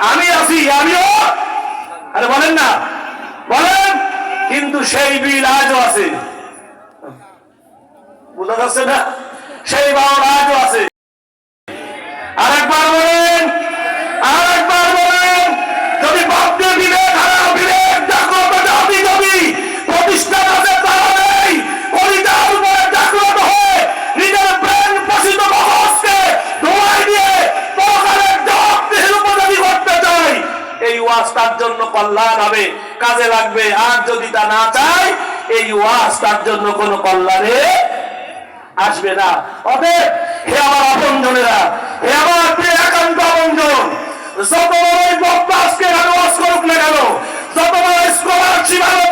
আমি আছি, আমিও, আরে বলেন না, বলেন। কিন্তু সেই বিল আজও আছে, বোঝা যাচ্ছে না? সেই বাউল আজও আছে। আরেকবার বলেন, আরেকবার বলেন, যদি ভাবতে বিবেক হারা, বিবেক জাগ্রত জাতি যদি প্রতিষ্ঠান আছে তারা নেই, কলিজার উপরে জাগ্রত হয়ে নিজের প্রেম পোষিত মগজকে ধোঁয়ায় দিয়ে পরকালের জবাবদিহির উপযোগী করতে চাই, এই ওয়াজ তার জন্য কল্যাণ হবে, কাজে লাগবে। আর যদি তা না চায়, এই ওয়াজ তার জন্য কোনো কল্যাণে আসবে না। অতএব হে আমার আপনজনেরা, হে আমার প্রিয় একান্ত আপনজন, যত বড়ই বক্তা আজকে ওয়াজ করুক না কেন, যত বড় স্কলারশিপ আলো